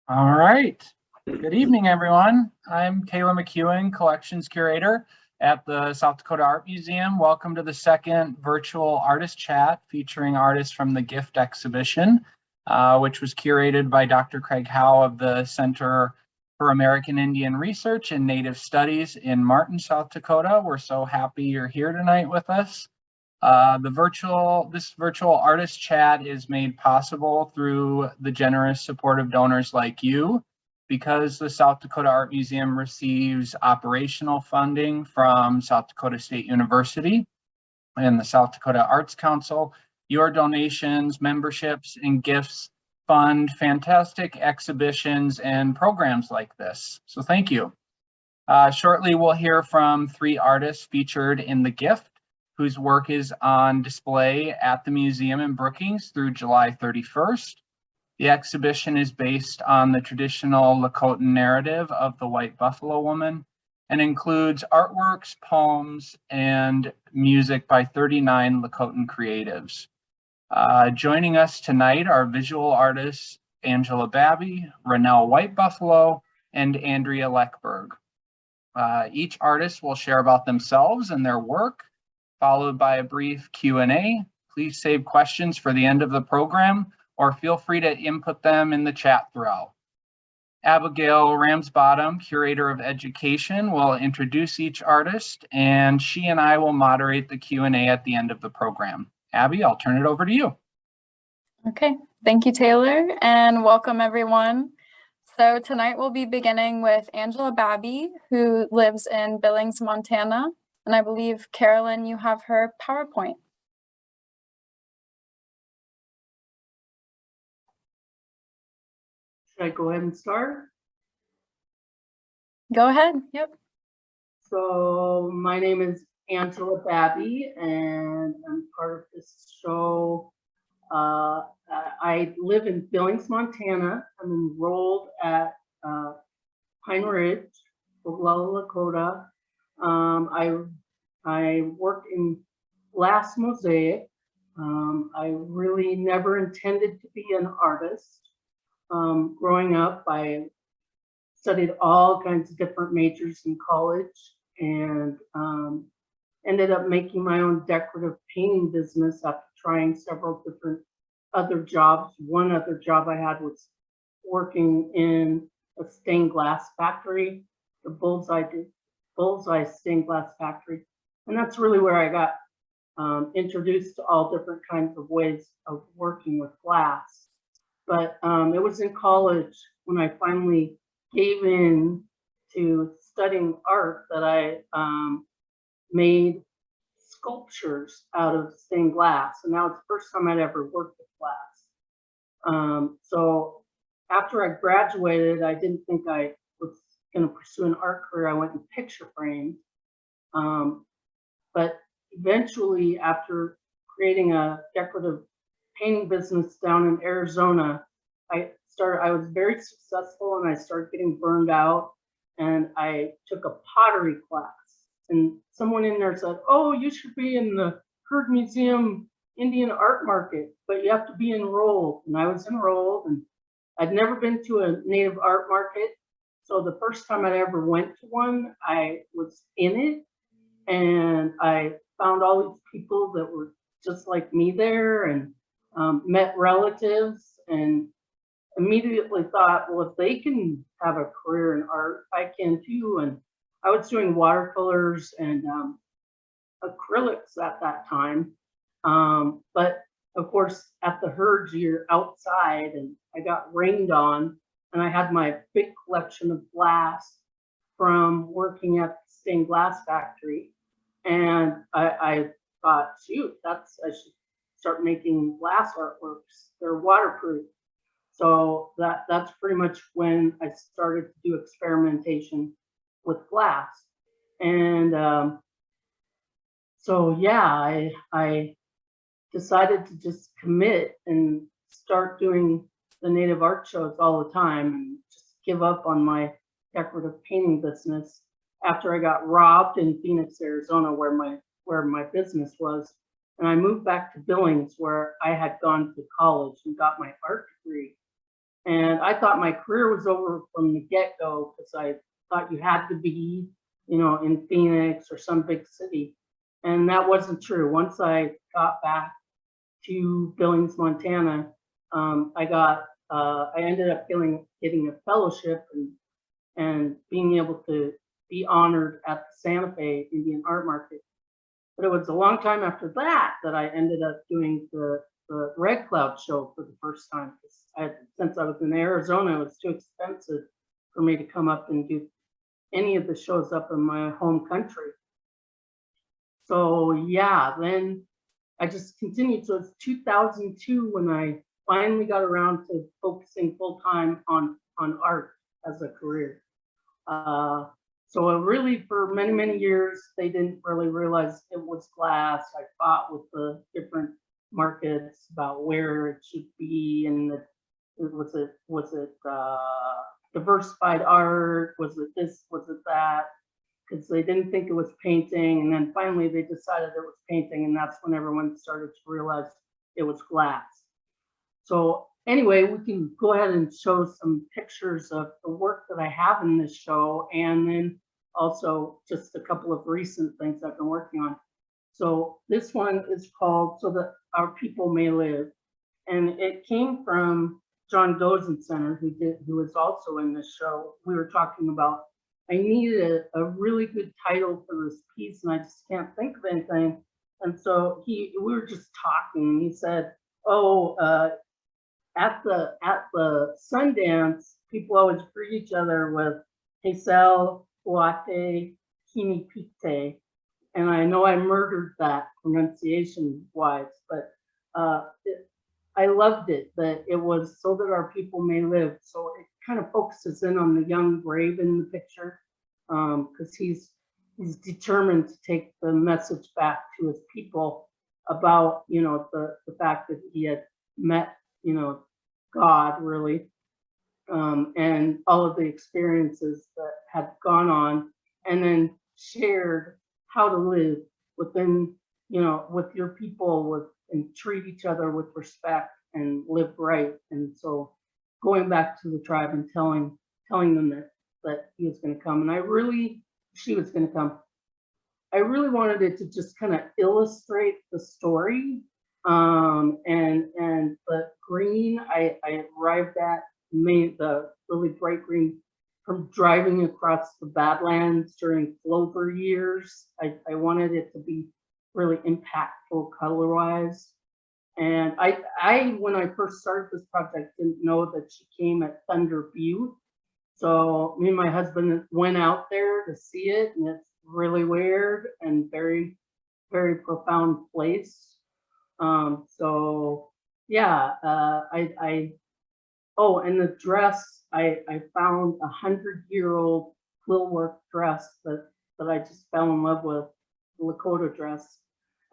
All right. Good evening, everyone. I'm Kayla McEwen, Collections Curator at the South Dakota Art Museum. Welcome to the second virtual artist chat featuring artists from the Gift exhibition, which was curated by Dr. Craig Howe of the Center for American Indian Research and Native Studies in Martin, South Dakota. We're so happy you're here tonight with us. This virtual artist chat is made possible through the generous support of donors like you, because the South Dakota Art Museum receives operational funding from South Dakota State University and the South Dakota Arts Council. Your donations, memberships, and gifts fund fantastic exhibitions and programs like this. So thank you. Shortly, we'll hear from 3 artists featured in the Gift, whose work is on display at the museum in Brookings through July 31st. The exhibition is based on the traditional Lakota narrative of the White Buffalo Woman and includes artworks, poems, and music by 39 Lakota creatives. Joining us tonight are visual artists Angela Babby, Renelle White Buffalo, and Andrea Lekberg. Each artist will share about themselves and their work, followed by a brief Q&A. Please save questions for the end of the program, or feel free to input them in the chat throughout. Abigail Ramsbottom, Curator of Education, will introduce each artist, and she and I will moderate the Q&A at the end of the program. Abby, I'll turn it over to you. Okay, thank you, Taylor, and welcome everyone. So tonight we'll be beginning with Angela Babby, who lives in Billings, Montana. And I believe, Carolyn, you have her PowerPoint. Should I go ahead and start? Go ahead, yep. So my name is Angela Babby, and I'm part of this show. I live in Billings, Montana. I'm enrolled at Pine Ridge, Oglala, Lakota. I work in glass mosaic. I really never intended to be an artist. Growing up, I studied all kinds of different majors in college and ended up making my own decorative painting business after trying several different other jobs. One other job I had was working in a stained glass factory, the Bullseye stained glass factory. And that's really where I got introduced to all different kinds of ways of working with glass. But it was in college when I finally gave in to studying art that I made sculptures out of stained glass. And that was the first time I'd ever worked with glass. So after I graduated, I didn't think I was going to pursue an art career. I went and picture framed. But eventually, after creating a decorative painting business down in Arizona, I was very successful, and I started getting burned out, and I took a pottery class. And someone in there said, "Oh, you should be in the Heard Museum Indian Art Market, but you have to be enrolled." And I was enrolled, and I'd never been to a native art market. So the first time I ever went to one, I was in it, and I found all these people that were just like me there, and met relatives, and immediately thought, well, if they can have a career in art, I can too. And I was doing watercolors and acrylics at that time. But of course, at the Herds, you're outside, and I got rained on, and I had my big collection of glass from working at the stained glass factory. And I thought, shoot, I should start making glass artworks. They're waterproof. So that's pretty much when I started to do experimentation with glass. And so yeah, I decided to just commit and start doing the native art shows all the time, and just give up on my decorative painting business after I got robbed in Phoenix, Arizona, where my business was. And I moved back to Billings, where I had gone to college and got my art degree. And I thought my career was over from the get-go because I thought you had to be, you know, in Phoenix or some big city. And that wasn't true. Once I got back to Billings, Montana, I ended up getting a fellowship and being able to be honored at the Santa Fe Indian Art Market. But it was a long time after that that I ended up doing the Red Cloud show for the first time. Since I was in Arizona, it was too expensive for me to come up and do any of the shows up in my home country. So yeah, then I just continued. So it's 2002 when I finally got around to focusing full time on art as a career. So really for many, many years, they didn't really realize it was glass. I fought with the different markets about where it should be, and was it diversified art? Was it this? Was it that? Because they didn't think it was painting, and then finally they decided it was painting, and that's when everyone started to realize it was glass. So anyway, we can go ahead and show some pictures of the work that I have in this show, and then also just a couple of recent things I've been working on. So this one is called So That Our People May Live, and it came from John Dozencenter, who was also in this show. We were talking about, I needed a really good title for this piece, and I just can't think of anything. And so we were just talking, and he said, "Oh, at the Sundance, people always greet each other with Hazel, Huate, Kini Pite." And I know I murdered that pronunciation wise, but I loved it, that it was so that our people may live. So it kind of focuses in on the young brave in the picture, because he's determined to take the message back to his people about, you know, the fact that he had met, you know, God really, and all of the experiences that had gone on, and then shared how to live within, you know, with your people, and treat each other with respect and live right. And so going back to the tribe and telling them that he was going to come, and she was going to come. I really wanted it to just kind of illustrate the story. And the green I arrived at, made the really bright green from driving across the Badlands during Clover years. I wanted it to be really impactful color-wise. And I when I first started this project, didn't know that she came at Thunder Butte. So me and my husband went out there to see it, and it's really weird and very, very profound place. So yeah, oh, and the dress, I found 100-year-old quill work dress that I just fell in love with, the Lakota dress.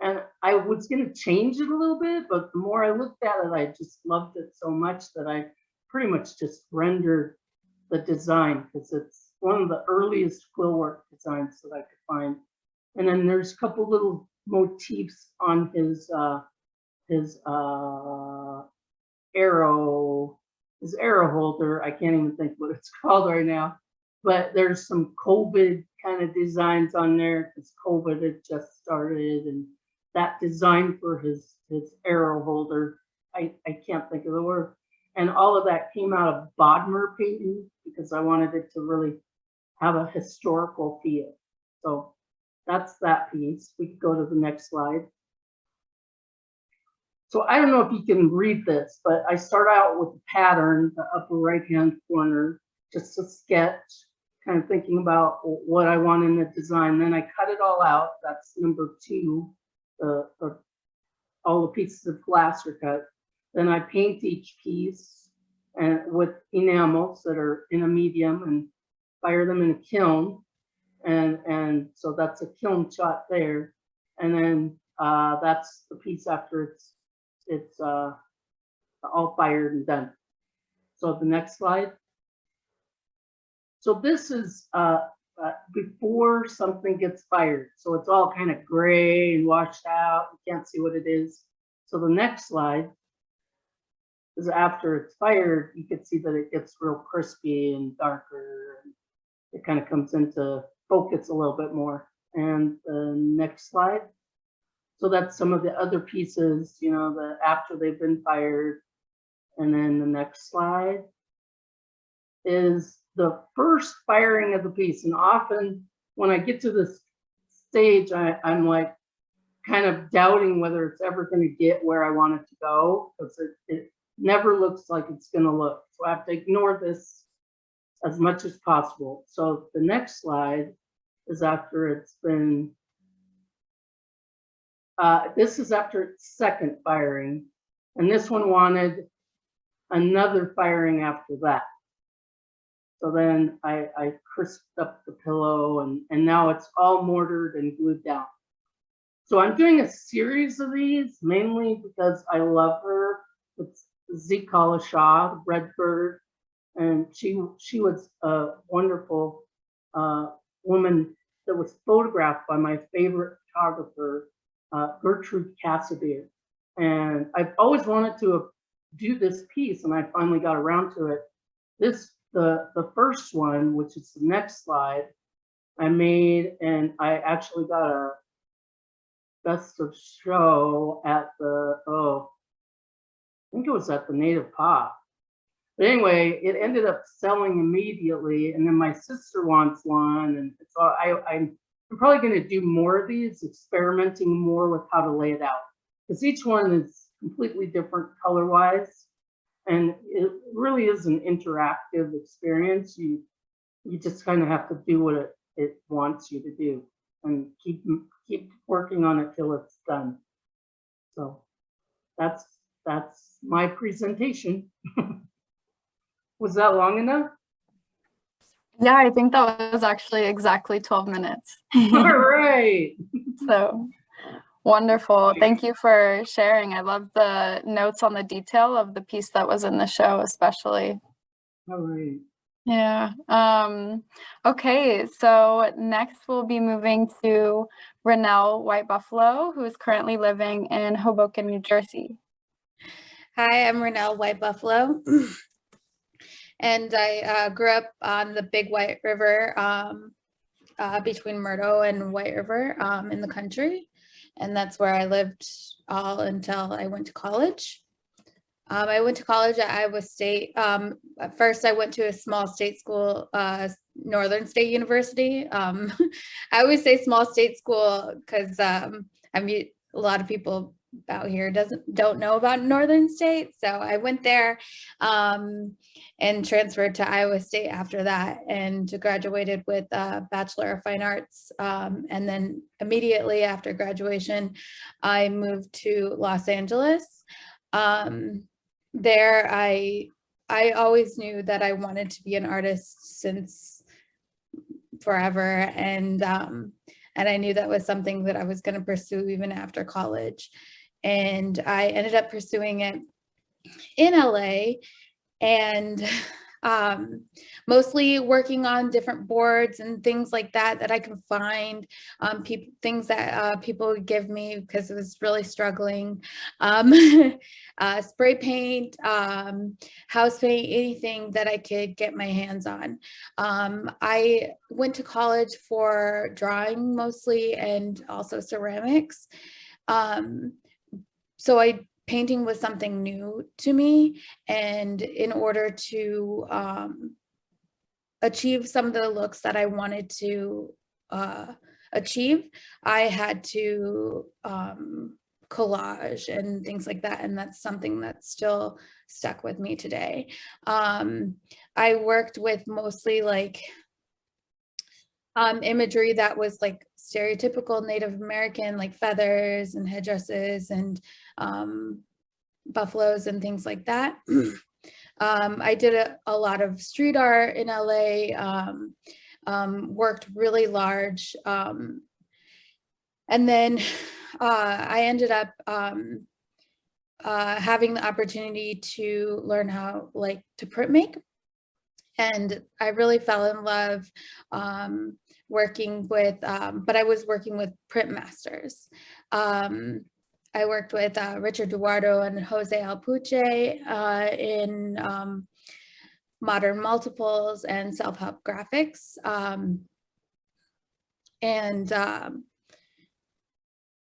And I was gonna change it a little bit, but the more I looked at it, I just loved it so much that I pretty much just rendered the design, because it's one of the earliest quill work designs that I could find. And then there's a couple little motifs on his arrow holder. I can't even think what it's called right now, but there's some COVID kind of designs on there because COVID had just started, and that design for his arrow holder, I can't think of the word. And all of that came out of Bodmer painting because I wanted it to really have a historical feel. So that's that piece. We could go to the next slide. So I don't know if you can read this, but I start out with the pattern, the upper right-hand corner, just a sketch, kind of thinking about what I want in the design. Then I cut it all out. That's number 2. All the pieces of glass are cut. Then I paint each piece and with enamels that are in a medium and fire them in a kiln. And so that's a kiln shot there. And then that's the piece after it's all fired and done. So the next slide. So this is before something gets fired. So it's all kind of gray and washed out. You can't see what it is. So the next slide. because after it's fired, you can see that it gets real crispy and darker. And it kind of comes into focus a little bit more. And the next slide. So that's some of the other pieces, you know, the after they've been fired. And then the next slide is the first firing of the piece. And often when I get to this stage, I'm like kind of doubting whether it's ever going to get where I want it to go, because it never looks like it's going to look. So I have to ignore this as much as possible. So the next slide is after it's been, this is after its second firing. And this one wanted another firing after that. So then I crisped up the pillow, and now it's all mortared and glued down. So I'm doing a series of these, mainly because I love her. It's Zikala Shah, Redbird, and she was a wonderful woman that was photographed by my favorite photographer, Gertrude Cassidy. And I've always wanted to do this piece, and I finally got around to it. The first one, which is the next slide, I made, and I actually got a best of show at the, I think it was at the Native Pop. But anyway, it ended up selling immediately, and then my sister wants one, and so I'm probably going to do more of these, experimenting more with how to lay it out, because each one is completely different color-wise. And it really is an interactive experience. You just kind of have to do what it wants you to do, and keep working on it till it's done. So that's my presentation. Was that long enough? Yeah, I think that was actually exactly 12 minutes. All right. So wonderful. Thank you for sharing. I love the notes on the detail of the piece that was in the show, especially. All right. Yeah. Okay, so next we'll be moving to Renelle White Buffalo, who is currently living in Hoboken, New Jersey. Hi, I'm Renelle White Buffalo. And I grew up on the Big White River between Murdo and White River in the country. And that's where I lived all until I went to college. I went to college at Iowa State. At first, I went to a small state school, Northern State University. I always say small state school because I meet a lot of people out here don't know about Northern State. So I went there and transferred to Iowa State after that, and graduated with a Bachelor of Fine Arts. And then immediately after graduation, I moved to Los Angeles. There, I always knew that I wanted to be an artist since forever, and I knew that was something that I was going to pursue even after college. And I ended up pursuing it in LA, and mostly working on different boards and things like that I can find, things that people would give me because it was really struggling. Spray paint, house paint, anything that I could get my hands on. I went to college for drawing mostly, and also ceramics. So painting was something new to me, and in order to achieve some of the looks that I wanted to achieve, I had to collage and things like that, and that's something that's still stuck with me today. I worked with mostly like imagery that was like stereotypical Native American, like feathers and headdresses and buffaloes and things like that. I did a lot of street art in LA, worked really large. And then I ended up having the opportunity to learn how to printmake. And I really fell in love working with, but I was working with print masters. I worked with Richard Eduardo and Jose Alpuche in modern multiples and self-help graphics. And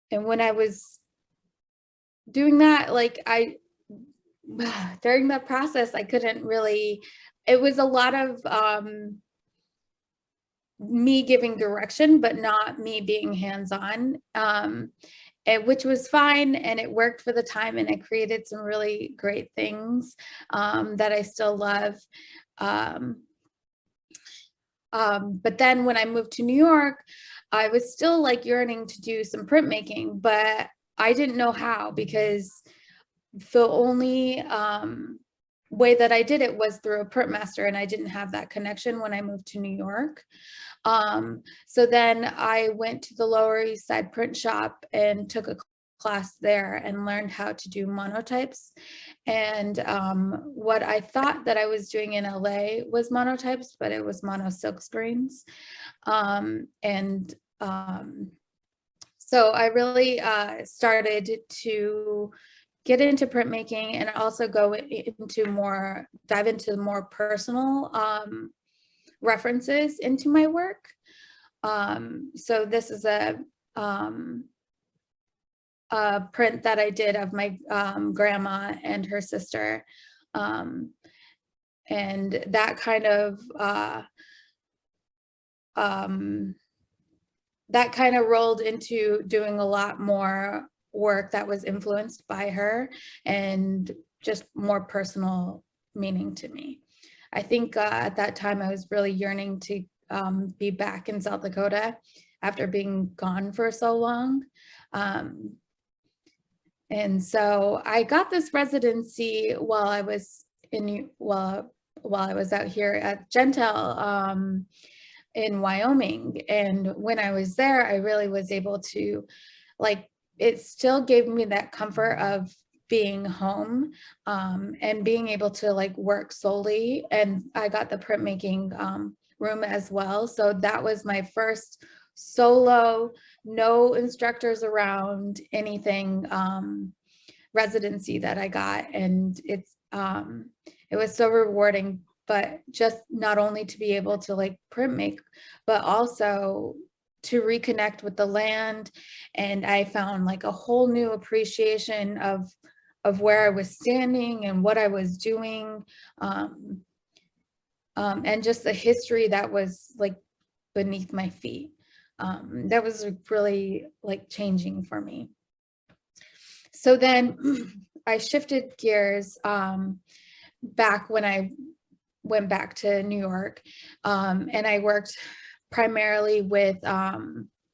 when I was doing that, like during that process, I couldn't really, it was a lot of me giving direction, but not me being hands-on, which was fine, and it worked for the time, and it created some really great things that I still love. But then when I moved to New York, I was still like yearning to do some printmaking, but I didn't know how, because the only way that I did it was through a printmaster, and I didn't have that connection when I moved to New York. So then I went to the Lower East Side print shop and took a class there and learned how to do monotypes. And what I thought that I was doing in LA was monotypes, but it was mono silk screens. So I really started to get into printmaking, and also go into dive into more personal references into my work. So this is a print that I did of my grandma and her sister. And that kind of rolled into doing a lot more work that was influenced by her and just more personal meaning to me. I think at that time I was really yearning to be back in South Dakota after being gone for so long. And so I got this residency while I was while I was out here at Gentile in Wyoming. And when I was there, I really was able to, like, it still gave me that comfort of being home and being able to like work solely. And I got the printmaking room as well. So that was my first solo, no instructors around, anything residency that I got. And it was so rewarding, but just not only to be able to like print make, but also to reconnect with the land. And I found like a whole new appreciation of where I was standing and what I was doing, and just the history that was like beneath my feet. That was really like changing for me. So then I shifted gears back when I went back to New York, and I worked primarily with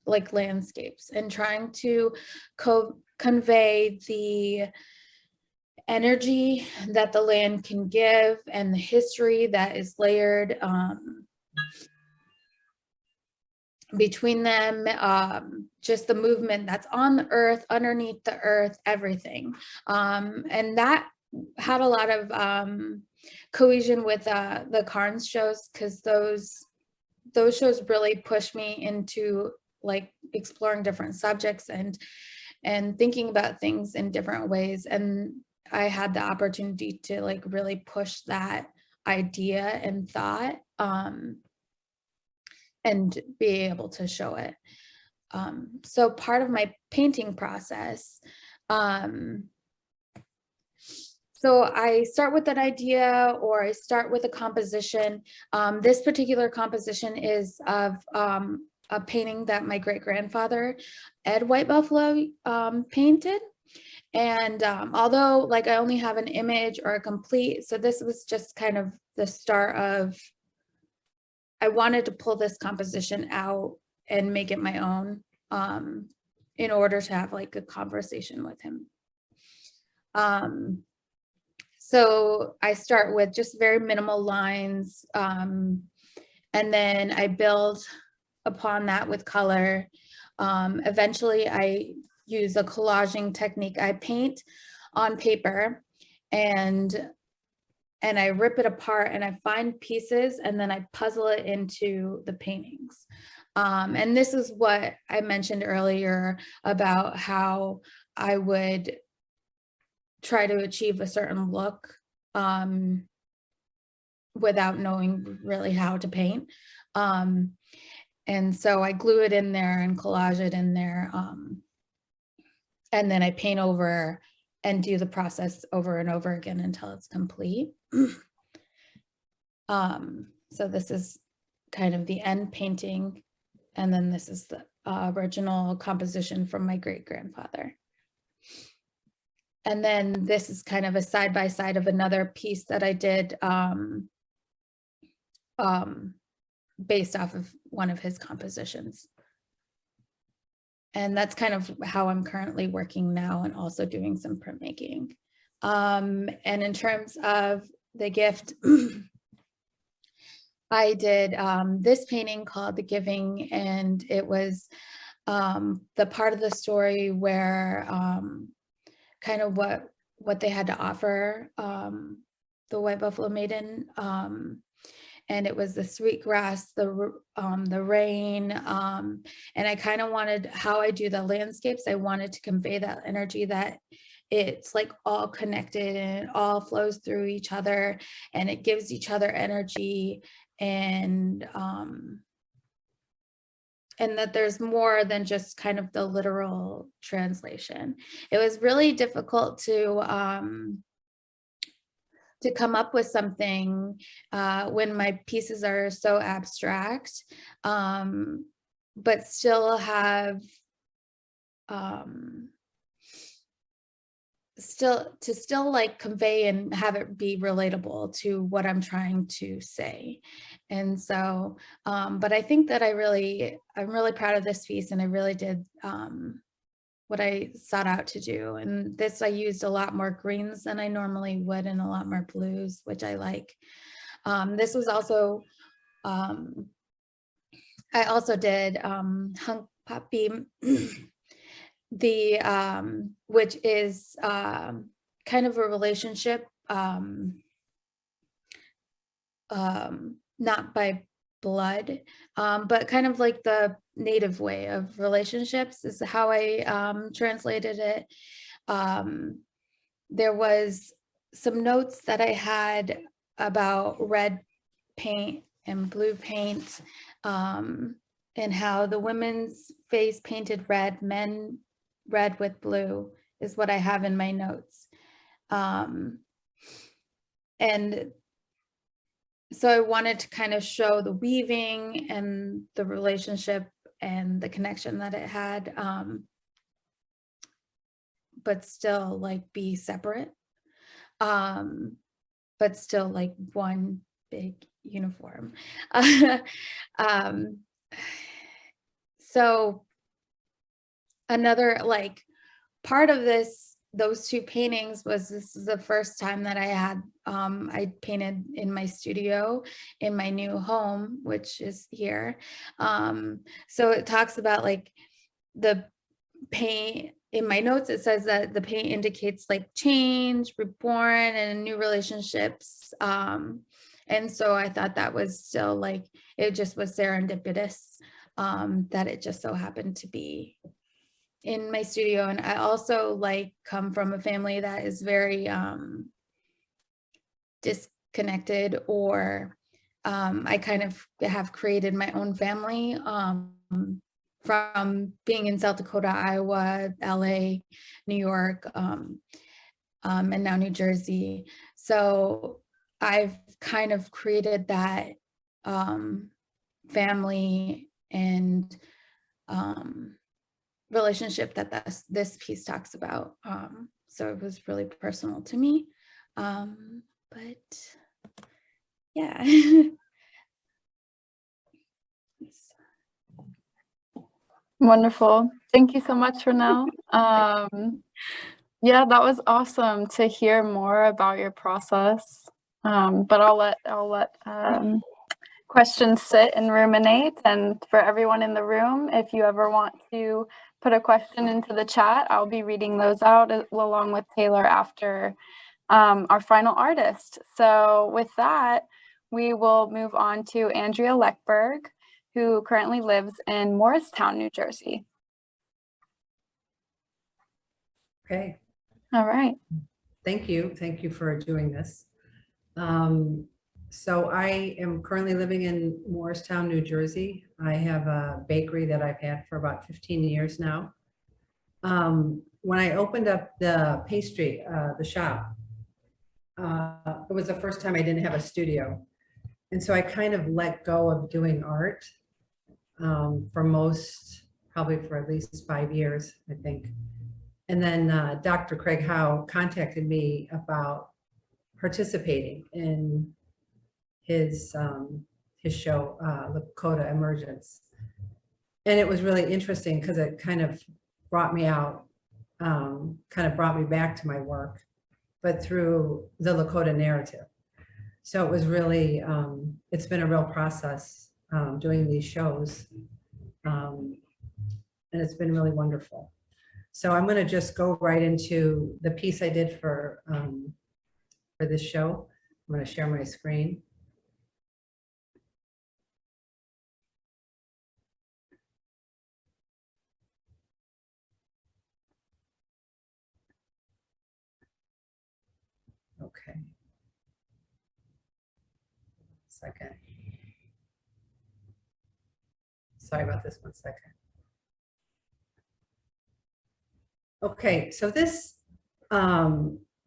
like landscapes and trying to convey the energy that the land can give and the history that is layered between them, just the movement that's on the earth, underneath the earth, everything. And that had a lot of cohesion with the Carnes shows, because those shows really pushed me into like exploring different subjects and thinking about things in different ways. And I had the opportunity to like really push that idea and thought and be able to show it. So part of my painting process, so I start with an idea, or I start with a composition. This particular composition is of a painting that my great-grandfather, Ed White Buffalo, painted. And although like I only have an image or a complete, so this was just kind of the start of, I wanted to pull this composition out and make it my own in order to have like a conversation with him. So I start with just very minimal lines, and then I build upon that with color. Eventually I use a collaging technique. I paint on paper and I rip it apart and I find pieces and then I puzzle it into the paintings. And this is what I mentioned earlier about how I would try to achieve a certain look without knowing really how to paint. And so I glue it in there and collage it in there. And then I paint over and do the process over and over again until it's complete. So this is kind of the end painting. And then this is the original composition from my great-grandfather. And then this is kind of a side-by-side of another piece that I did based off of one of his compositions. And that's kind of how I'm currently working now, and also doing some printmaking. And in terms of the gift, I did this painting called The Giving, and it was the part of the story where kind of what they had to offer the White Buffalo Maiden. And it was the sweet grass, the rain, and I kind of wanted, how I do the landscapes, I wanted to convey that energy, that it's like all connected and it all flows through each other and it gives each other energy, and that there's more than just kind of the literal translation. It was really difficult to come up with something when my pieces are so abstract, but still have still like convey and have it be relatable to what I'm trying to say. And so, but I think that I'm really proud of this piece, and I really did what I sought out to do. And this, I used a lot more greens than I normally would, and a lot more blues, which I like. This was also, I also did Hunk Poppy, which is kind of a relationship, not by blood, but kind of like the native way of relationships is how I translated it. There was some notes that I had about red paint and blue paint, and how the women's face painted red, men red with blue is what I have in my notes. And so I wanted to kind of show the weaving and the relationship and the connection that it had, but still like be separate, but still like one big uniform. So another like part of those two paintings was, this is the first time that I had, I painted in my studio in my new home, which is here. So it talks about like the paint. In my notes, it says that the paint indicates like change, reborn, and new relationships. And so I thought that was still like, it just was serendipitous, that it just so happened to be in my studio. And I also like come from a family that is very disconnected, or I kind of have created my own family from being in South Dakota, Iowa, LA, New York, and now New Jersey. So I've kind of created that family and relationship that this piece talks about. So it was really personal to me. But yeah. Wonderful. Thank you so much, Renelle. Yeah, that was awesome to hear more about your process. But I'll let questions sit and ruminate. And for everyone in the room, if you ever want to put a question into the chat, I'll be reading those out along with Taylor after our final artist. So with that, we will move on to Andrea Lekberg, who currently lives in Morristown, New Jersey. Okay, All right. thank you. Thank you for doing this. So I am currently living in Morristown, New Jersey. I have a bakery that I've had for about 15 years now. When I opened up the pastry, the shop, it was the first time I didn't have a studio. And so I kind of let go of doing art probably for at least 5 years, I think. And then Dr. Craig Howe contacted me about participating in his show, Lakota Emergence. And it was really interesting because it kind of brought me out, kind of brought me back to my work, but through the Lakota narrative. So it was really, it's been a real process doing these shows. And it's been really wonderful. So I'm going to just go right into the piece I did for this show. I'm going to share my screen. Okay. Second. Sorry about this, 1 second. Okay, so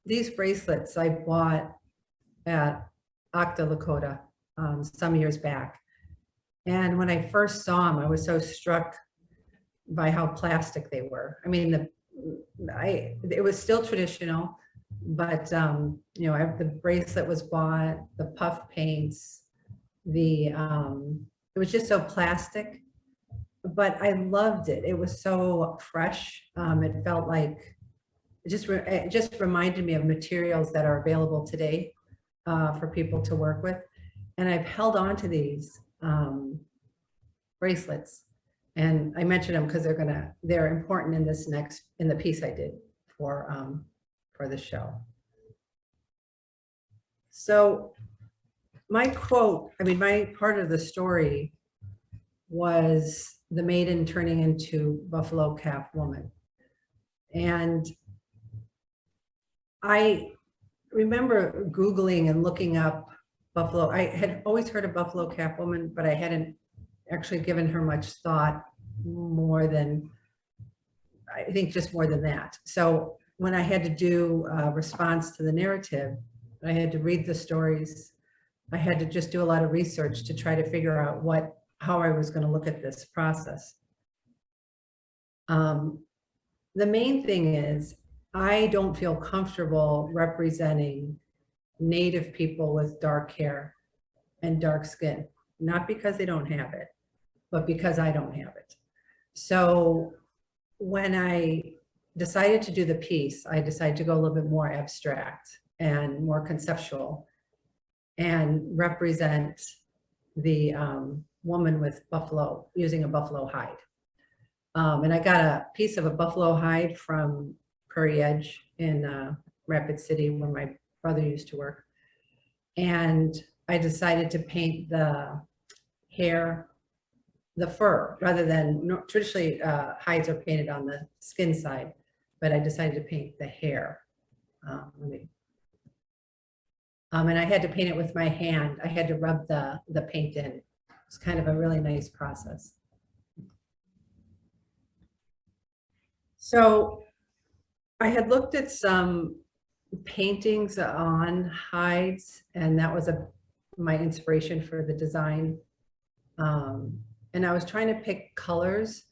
these bracelets I bought at Lakota some years back. And when I first saw them, I was so struck by how plastic they were. I mean, it was still traditional, but you know, the bracelet was bought, the puff paints, it was just so plastic, but I loved it. It was so fresh. It felt like it just reminded me of materials that are available today for people to work with. And I've held on to these bracelets, and I mentioned them because they're important in the piece I did for the show. So my quote, my part of the story was the maiden turning into buffalo calf woman. And I remember Googling and looking up buffalo. I had always heard of buffalo calf woman, but I hadn't actually given her much thought more than that. So when I had to do a response to the narrative, I had to read the stories. I had to just do a lot of research to try to figure out how I was going to look at this process. The main thing is I don't feel comfortable representing Native people with dark hair and dark skin, not because they don't have it, but because I don't have it. So when I decided to do the piece, I decided to go a little bit more abstract and more conceptual and represent the woman with using a buffalo hide. And I got a piece of a buffalo hide from Prairie Edge in Rapid City, where my brother used to work. And I decided to paint the hair, the fur, rather than traditionally hides are painted on the skin side, but I decided to paint the hair. And I had to paint it with my hand. I had to rub the paint in. It's kind of a really nice process. So I had looked at some paintings on hides, and that was my inspiration for the design. And I was trying to pick colors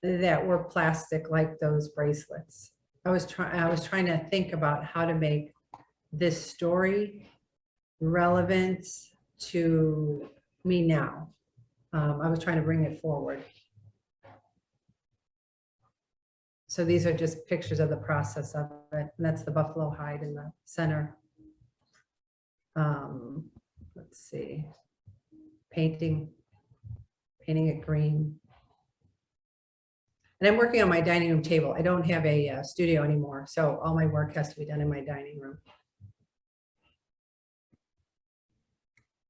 that were plastic, like those bracelets. I was trying to think about how to make this story relevant to me now. I was trying to bring it forward. So these are just pictures of the process of it. And that's the buffalo hide in the center. Let's see, painting it green. And I'm working on my dining room table. I don't have a studio anymore, so all my work has to be done in my dining room.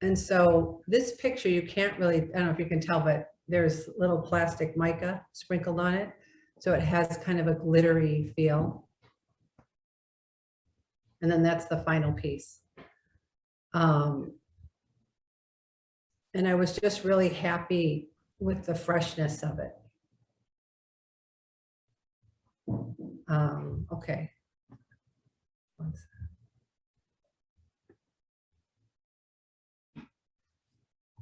And so this picture, you can't really, I don't know if you can tell, but there's little plastic mica sprinkled on it. So it has kind of a glittery feel. And then that's the final piece. And I was just really happy with the freshness of it. Okay.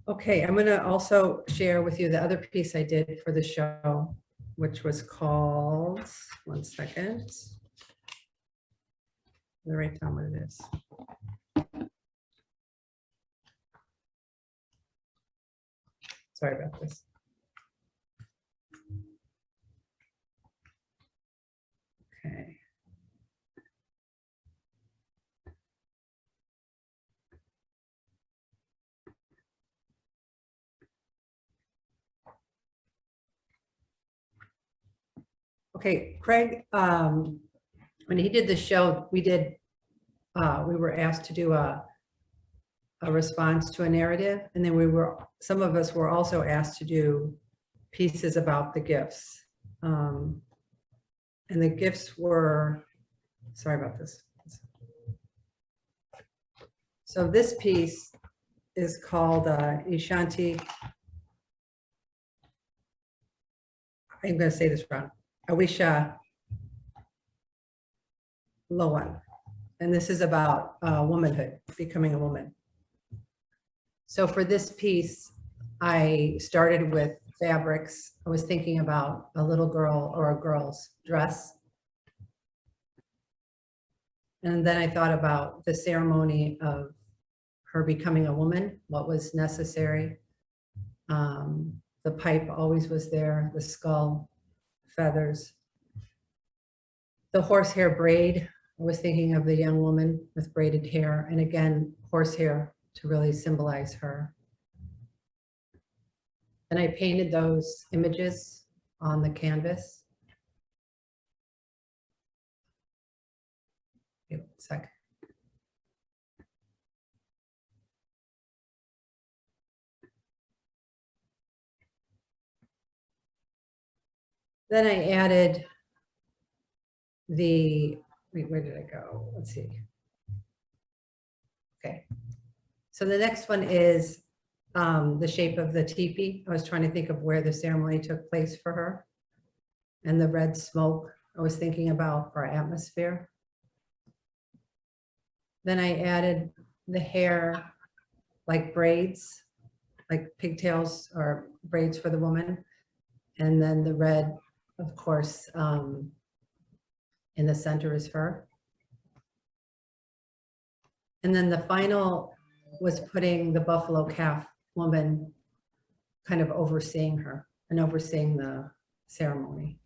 Okay, I'm gonna also share with you the other piece I did for the show, which was called, one second. The right time what it is. Sorry about this. Okay. Okay, Craig, when he did the show, we were asked to do a response to a narrative, and then some of us were also asked to do pieces about the gifts. And the gifts were, sorry about this. So this piece is called Ishanti. I'm going to say this wrong. Awisha Lowan. And this is about womanhood, becoming a woman. So for this piece, I started with fabrics. I was thinking about a little girl or a girl's dress. And then I thought about the ceremony of her becoming a woman, what was necessary. The pipe always was there, the skull, feathers. The horsehair braid, I was thinking of the young woman with braided hair, and again, horsehair to really symbolize her. And I painted those images on the canvas. Wait a second. Then I added wait, where did I go? Let's see. Okay. So the next one is the shape of the teepee. I was trying to think of where the ceremony took place for her. And the red smoke, I was thinking about our atmosphere. Then I added the hair like braids, like pigtails or braids for the woman. And then the red, of course, in the center is fur. And then the final was putting the buffalo calf woman kind of overseeing her and overseeing the ceremony.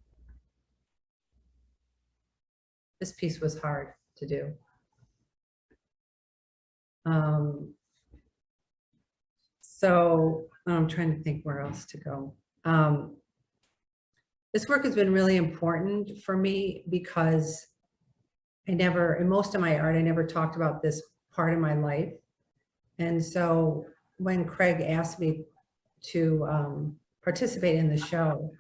This piece was hard to do. So I'm trying to think where else to go. This work has been really important for me because in most of my art, I never talked about this part of my life. And so when Craig asked me to participate in the show,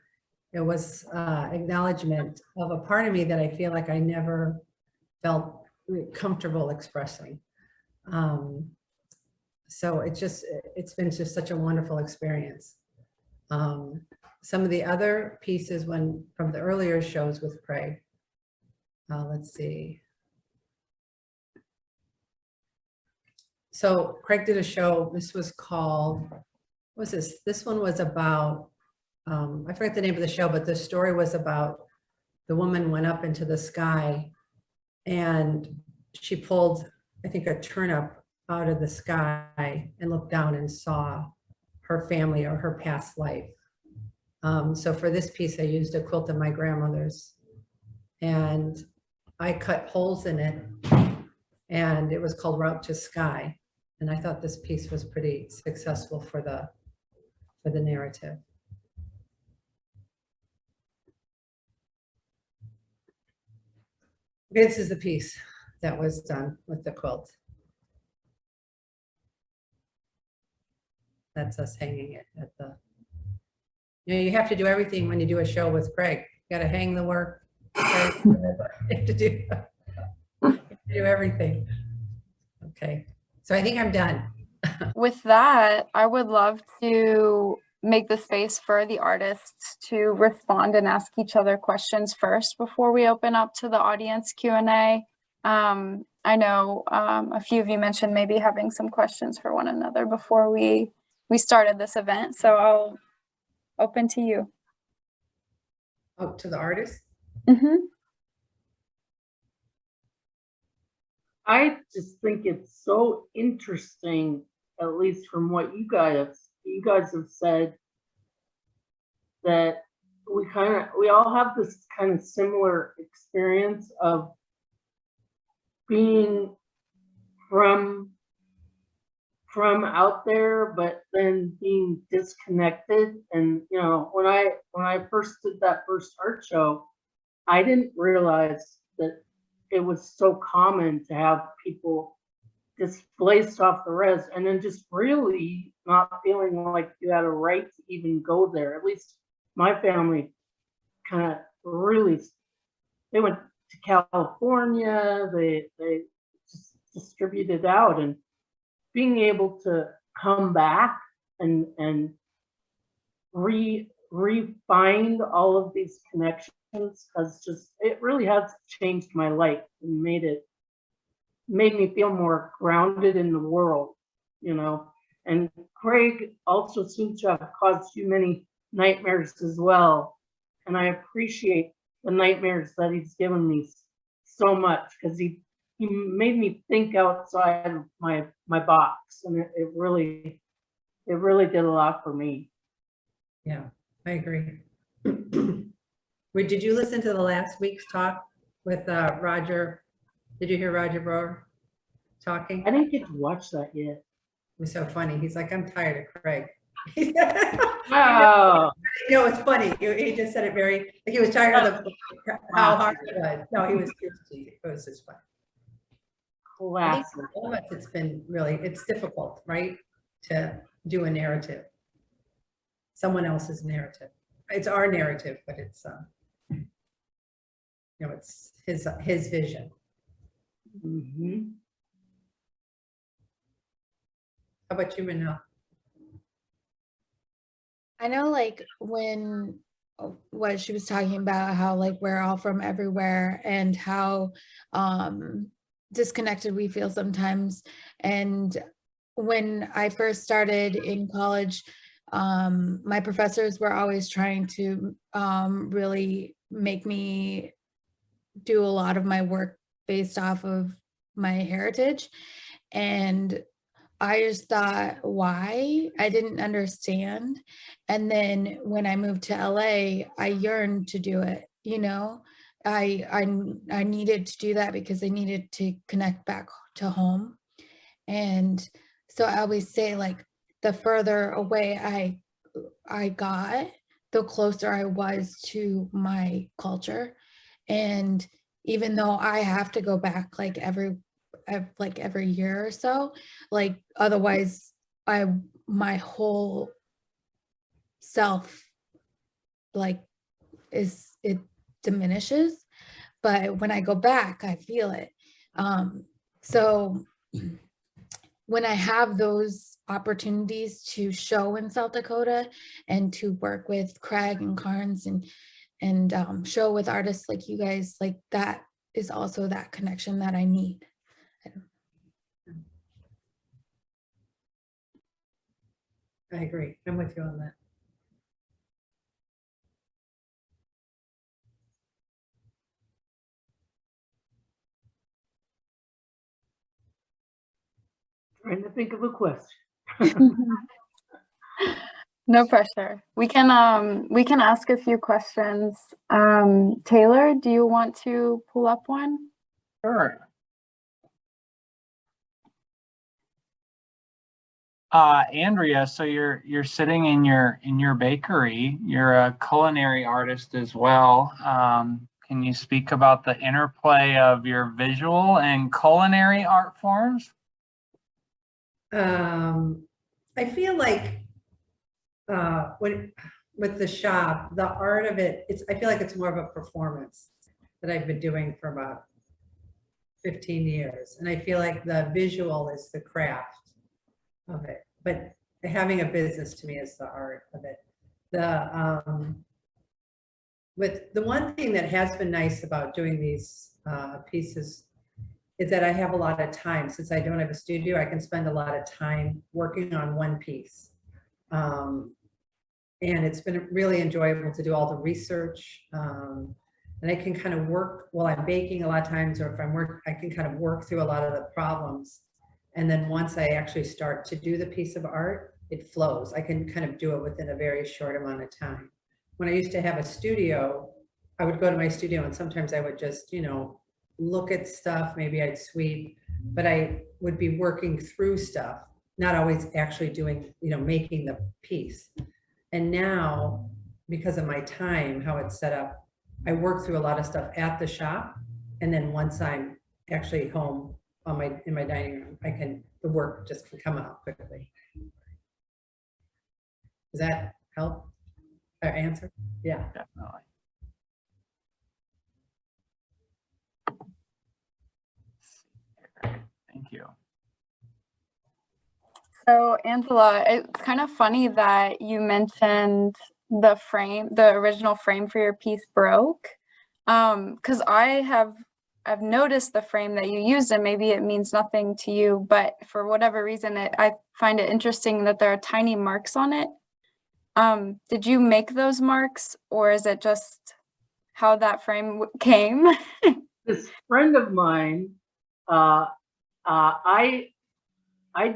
it was acknowledgement of a part of me that I feel like I never felt comfortable expressing. So it's been just such a wonderful experience. Some of the other pieces from the earlier shows with Craig, let's see. So Craig did a show, this was called, what was this? This one was about, I forget the name of the show, but the story was about the woman went up into the sky and she pulled, I think, a turnip out of the sky and looked down and saw her family or her past life. So for this piece, I used a quilt of my grandmother's and I cut holes in it and it was called Route to Sky. And I thought this piece was pretty successful for the narrative. Okay, this is the piece that was done with the quilt. That's us hanging it at the, you have to do everything when you do a show with Craig. gotta hang the work. You have to do everything. Okay, so I think I'm done. With that, I would love to make the space for the artists to respond and ask each other questions first before we open up to the audience Q&A. I know a few of you mentioned maybe having some questions for one another before we started this event, so I'll open to you. Oh, to the artist? Mm-hmm. I just think it's so interesting, at least from what you guys have said, that we all have this kind of similar experience of being from out there, but then being disconnected. And you know, when I first did that first art show, I didn't realize that it was so common to have people displaced off the res and then just really not feeling like you had a right to even go there. At least my family kind of really, they went to California, they just distributed out, and being able to come back and re-find all of these connections has just, it really has changed my life and made me feel more grounded in the world, you know. And Craig also seems to have caused you many nightmares as well. And I appreciate the nightmares that he's given me so much, because he made me think outside of my box, and it really did a lot for me. Yeah, I agree. Wait, did you listen to the last week's talk with Roger? Did you hear Roger Brower talking? I didn't get to watch that yet. It was so funny. He's like, I'm tired of Craig. Wow. You know, it's funny. He just said it very, like he was tired of how hard it was. No, he was it was just fun. I think Classic. for all of us, it's been really, it's difficult, right? To do a narrative. Someone else's narrative. It's our narrative, but it's, you know, it's his vision. Mm-hmm. How about you, Renelle? I know, like, when what she was talking about, how like we're all from everywhere and how disconnected we feel sometimes. And when I first started in college, my professors were always trying to really make me do a lot of my work based off of my heritage. And I just thought, why? I didn't understand. And then when I moved to LA, I yearned to do it. You know, I needed to do that because I needed to connect back to home. And so I always say, like, the further away I got, the closer I was to my culture. And even though I have to go back like every year or so, like, otherwise my whole self, like, it diminishes. But when I go back, I feel it. So when I have those opportunities to show in South Dakota and to work with Craig and Carnes and show with artists like you guys, like, that is also that connection that I need. I agree. I'm with you on that. Trying to think of a question. No pressure. We can ask a few questions. Taylor, do you want to pull up one? Sure. Andrea, so you're sitting in your bakery. You're a culinary artist as well. Can you speak about the interplay of your visual and culinary art forms? I feel like with the shop, the art of it, I feel like it's more of a performance that I've been doing for about 15 years. And I feel like the visual is the craft of it, but having a business to me is the art of it. With the one thing that has been nice about doing these pieces is that I have a lot of time. Since I don't have a studio, I can spend a lot of time working on one piece. And it's been really enjoyable to do all the research. And I can kind of work while I'm baking a lot of times, or if I'm I can kind of work through a lot of the problems. And then once I actually start to do the piece of art, it flows. I can kind of do it within a very short amount of time. When I used to have a studio, I would go to my studio and sometimes I would just, you know, look at stuff, maybe I'd sweep, but I would be working through stuff, not always actually doing, you know, making the piece. And now, because of my time, how it's set up, I work through a lot of stuff at the shop. And then once I'm actually home on in my dining room, the work just can come out quickly. Does that help? Or answer? Yeah. Definitely. Thank you. So Angela, it's kind of funny that you mentioned the original frame for your piece broke. Because I've noticed the frame that you used, and maybe it means nothing to you, but for whatever reason, I find it interesting that there are tiny marks on it. Did you make those marks, or is it just how that frame came? This friend of mine, I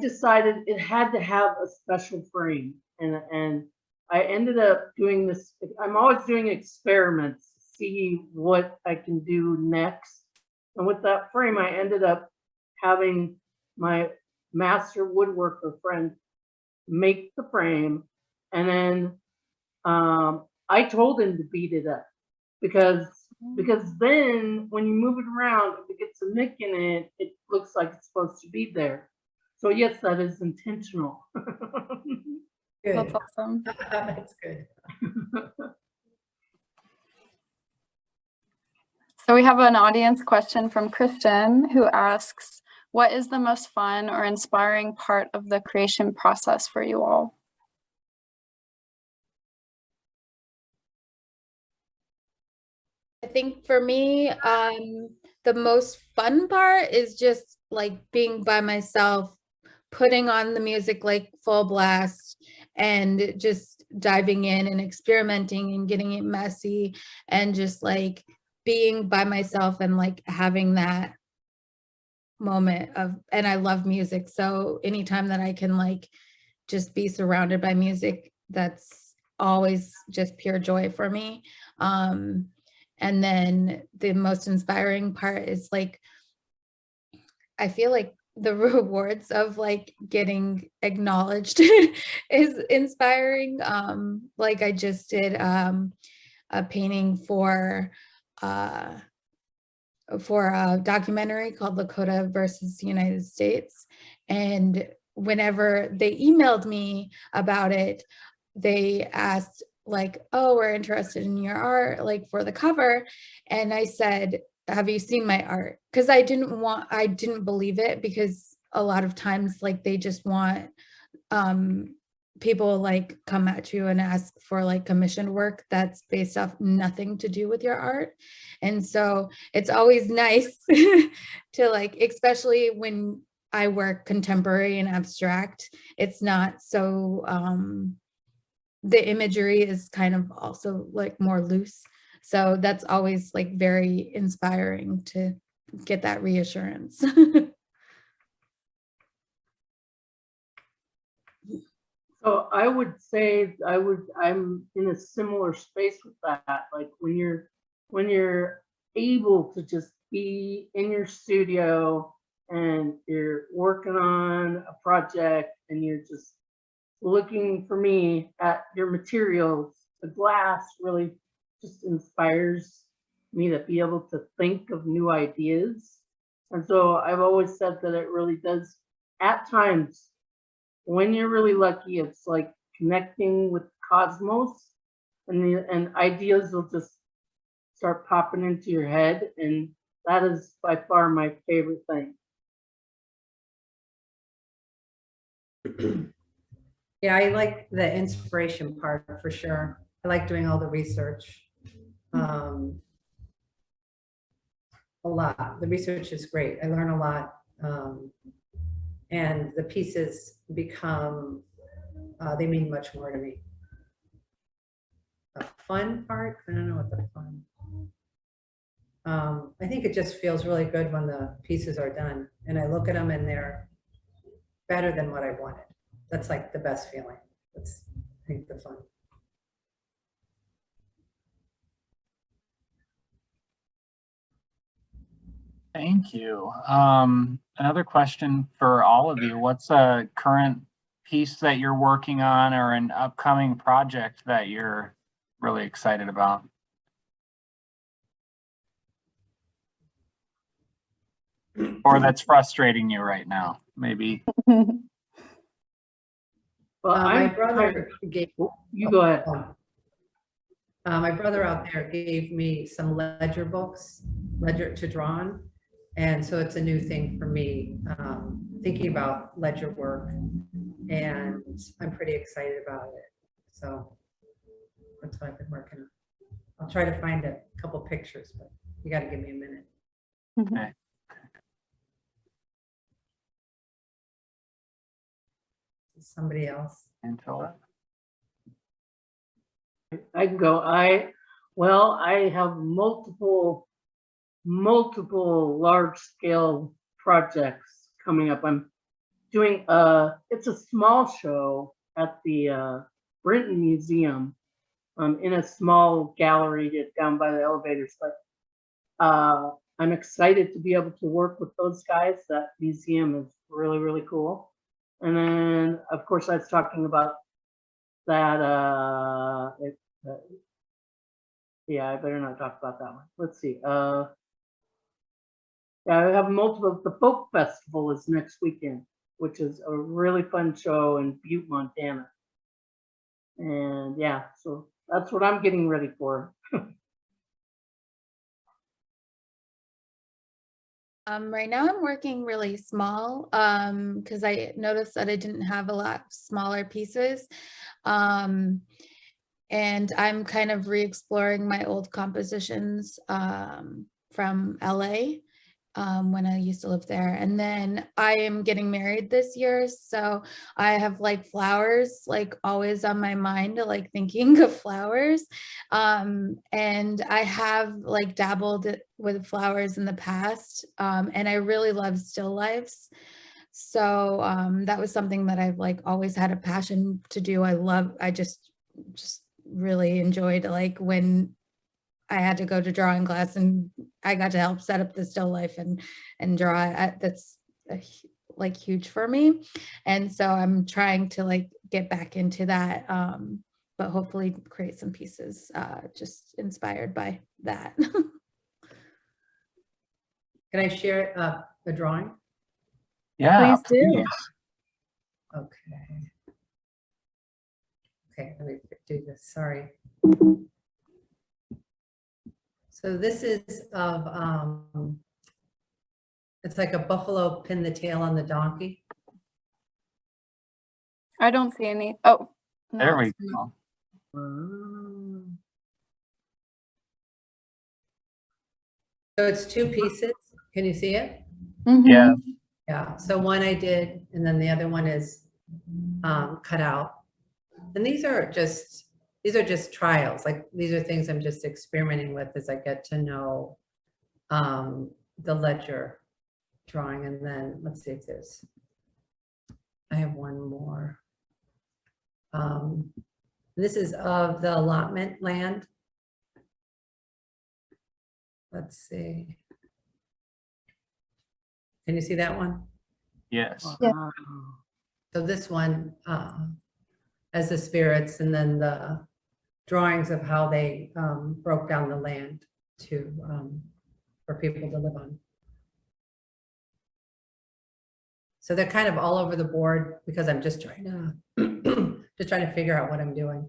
decided it had to have a special frame, and I ended up doing this. I'm always doing experiments to see what I can do next. And with that frame, I ended up having my master woodworker friend make the frame, and then I told him to beat it up because then when you move it around, if it gets a nick in it, it looks like it's supposed to be there. So yes, that is intentional. Good. That's awesome. That's good. So we have an audience question from Kristen, who asks, what is the most fun or inspiring part of the creation process for you all? I think for me, the most fun part is just like being by myself, putting on the music like full blast and just diving in and experimenting and getting it messy and just like being by myself and like having that moment of, and I love music. So anytime that I can like just be surrounded by music, that's always just pure joy for me. And then the most inspiring part is like, I feel like the rewards of like getting acknowledged is inspiring. Like I just did a painting for a documentary called Lakota versus the United States. And whenever they emailed me about it, they asked like, oh, we're interested in your art, like for the cover. And I said, have you seen my art? Because I didn't believe it, because a lot of times like they just want people like come at you and ask for like commissioned work that's based off nothing to do with your art. And so it's always nice to like, especially when I work contemporary and abstract, it's not so the imagery is kind of also like more loose. So that's always like very inspiring to get that reassurance. So I would say I'm in a similar space with that. Like when you're able to just be in your studio and you're working on a project and you're just looking, for me, at your materials, the glass really just inspires me to be able to think of new ideas. And so I've always said that it really does, at times, when you're really lucky, it's like connecting with the cosmos and ideas will just start popping into your head, and that is by far my favorite thing. Yeah, I like the inspiration part for sure. I like doing all the research. A lot. The research is great. I learn a lot. And the pieces become, they mean much more to me. The fun part, I don't know what the fun. I think it just feels really good when the pieces are done and I look at them and they're better than what I wanted. That's like the best feeling. That's, I think, the fun. Thank you. Another question for all of you. What's a current piece that you're working on or an upcoming project that you're really excited about? Or that's frustrating you right now, maybe? Well, My brother gave, you go ahead. my brother out there gave me some ledger books, ledger to draw on. And so it's a new thing for me, thinking about ledger work, and I'm pretty excited about it. So that's what I've been working on. I'll try to find a couple pictures, but you got to give me a minute. Okay. Somebody else. Angela? I can go. I have multiple large scale projects coming up. I'm doing it's a small show at the Brinton Museum in a small gallery down by the elevators, but I'm excited to be able to work with those guys. That museum is really, really cool. And then of course I was talking about that yeah, I better not talk about that one. Let's see. Yeah, I have multiple. The folk festival is next weekend, which is a really fun show in Butte, Montana. And yeah, so that's what I'm getting ready for. Right now I'm working really small because I noticed that I didn't have a lot smaller pieces. And I'm kind of re-exploring my old compositions from LA when I used to live there. And then I am getting married this year. So I have like flowers like always on my mind, like thinking of flowers. And I have like dabbled with flowers in the past. And I really love still lifes. So that was something that I've like always had a passion to do. I just really enjoyed like when I had to go to drawing class and I got to help set up the still life and draw. That's like huge for me. And so I'm trying to like get back into that, but hopefully create some pieces just inspired by that. Can I share a drawing? Yeah, Please do. please. Okay. Okay, let me do this, sorry. So this is of, it's like a buffalo pinned the tail on the donkey. I don't see any. Oh, no, There we it's- go. So it's two pieces. Can you see it? Mhm. Yeah. Yeah, so one I did, and then the other one is cut out. And these are just trials. Like these are things I'm just experimenting with as I get to know the ledger drawing. And then let's see if there's, I have one more. This is of the allotment land. Let's see. Can you see that one? Yes. Yeah. Wow. So this one as the spirits, and then the drawings of how they broke down the land to for people to live on. So they're kind of all over the board because I'm just trying to figure out what I'm doing.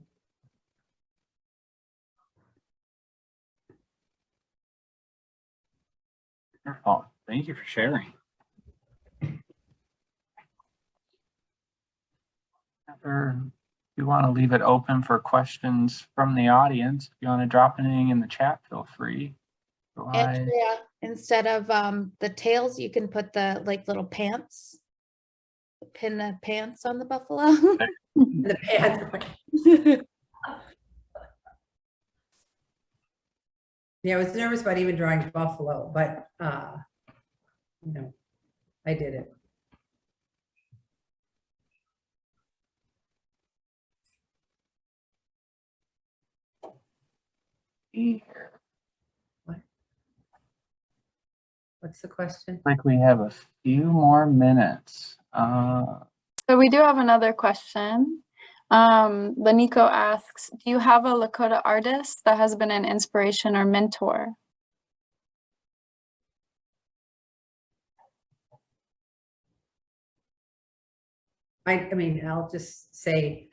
Wonderful. Thank you for sharing. Heather, if you want to leave it open for questions from the audience, if you want to drop anything in the chat, feel free. Otherwise, Andrea, instead of the tails, you can put the like little pants. Pin the pants on the buffalo. The pants. Yeah, I was nervous about even drawing buffalo, but you know, I did it. What's the question? like we have a few more minutes. So we do have another question. Lanico asks, do you have a Lakota artist that has been an inspiration or mentor? I mean, I'll just say,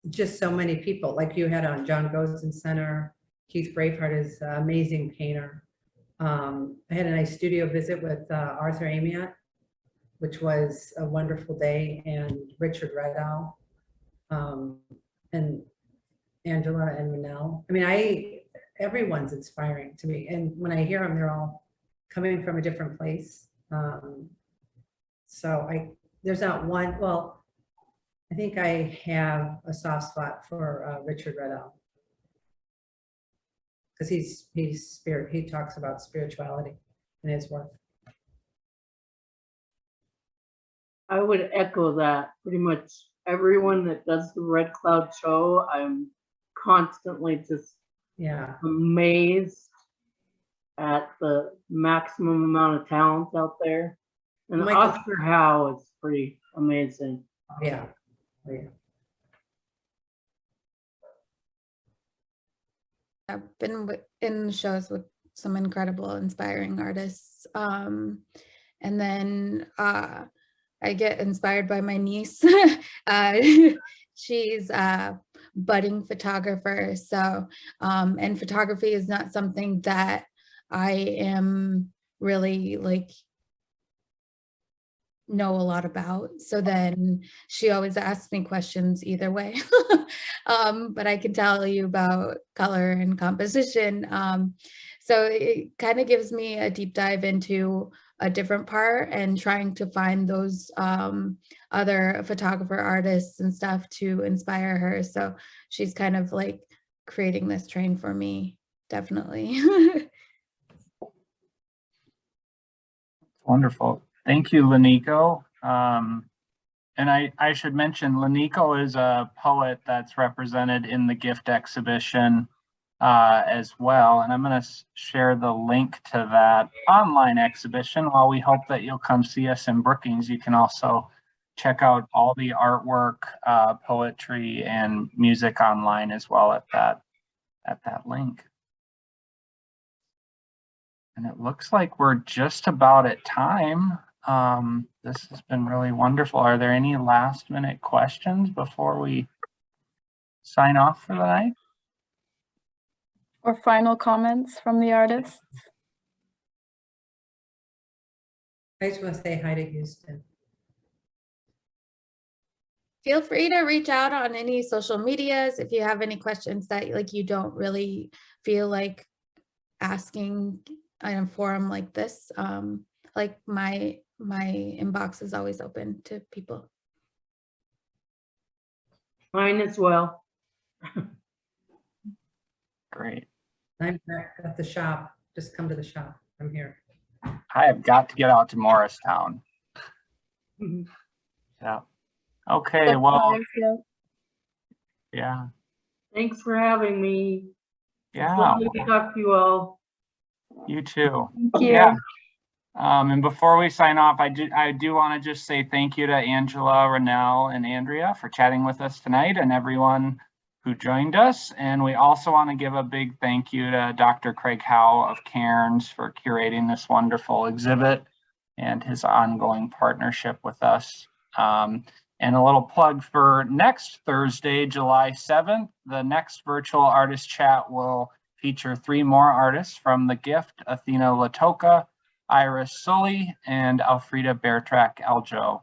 just so many people, like you had on John Gosen Center, Keith Braveheart is an amazing painter. I had a nice studio visit with Arthur Amiot, which was a wonderful day, and Richard Renelle, and Angela and Renelle. I mean, everyone's inspiring to me. And when I hear them, they're all coming from a different place. So there's not one, well, I think I have a soft spot for Richard Renelle. Because he talks about spirituality in his work. I would echo that. Pretty much everyone that does the Red Cloud show, I'm constantly just amazed at the maximum amount of talent out there. And Oscar Howe is pretty amazing. Yeah. I've been in shows with some incredible, inspiring artists. And then I get inspired by my niece. She's a budding photographer. So, and photography is not something that I am really like know a lot about. So then she always asks me questions either way. But I can tell you about color and composition. So it kind of gives me a deep dive into a different part and trying to find those other photographer artists and stuff to inspire her. So she's kind of like creating this train for me, definitely. Wonderful. Thank you, Lanico. And I should mention, Lanico is a poet that's represented in the gift exhibition as well. And I'm going to share the link to that online exhibition. While we hope that you'll come see us in Brookings, you can also check out all the artwork, poetry, and music online as well at that link. And it looks like we're just about at time. This has been really wonderful. Are there any last minute questions before we sign off for the night? Or final comments from the artists? I just want to say hi to Houston. Feel free to reach out on any social medias if you have any questions that like you don't really feel like asking in a forum like this. Like my inbox is always open to people. Mine as well. Great. I'm back at the shop. Just come to the shop. I'm here. I have got to get out to Morristown. Yeah. Okay, well, yeah. Thanks for having me. Yeah. It's lovely to talk to you all. You too. Thank you. Yeah. And before we sign off, I do want to just say thank you to Angela, Renelle, and Andrea for chatting with us tonight, and everyone who joined us. And we also want to give a big thank you to Dr. Craig Howe of Cairns for curating this wonderful exhibit and his ongoing partnership with us. And a little plug for next Thursday, July 7th, the next virtual artist chat will feature 3 more artists from The Gift: Athena Latoka, Iris Sully, and Alfreda Beartrack Aljo.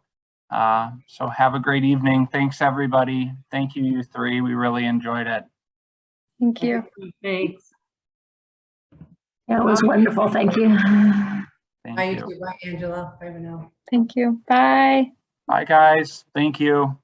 So have a great evening. Thanks, everybody. Thank you, you 3. We really enjoyed it. Thank you. Thanks. Yeah, it was wonderful. Thank you. Thank Bye, you you. too. Bye, Angela. Bye, Renelle. Thank you. Bye. Bye, guys. Thank you.